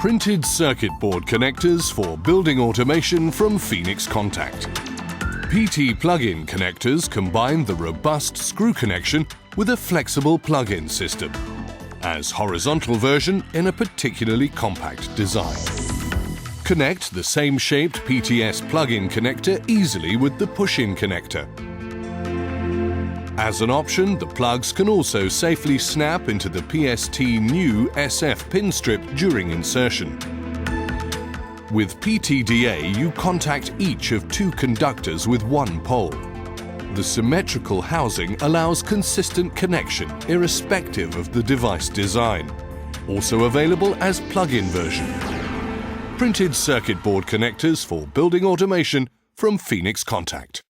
Printed circuit board connectors for building automation from Phoenix Contact. PT plug-in connectors combine the robust screw connection with a flexible plug-in system, as horizontal version in a particularly compact design. Connect the same shaped PTS plug-in connector easily with the push-in connector. As an option, the plugs can also safely snap into the PST new SF pin strip during insertion. With PTDA, you contact each of two conductors with one pole. The symmetrical housing allows consistent connection irrespective of the device design. Also available as plug-in version. Printed circuit board connectors for building automation from Phoenix Contact.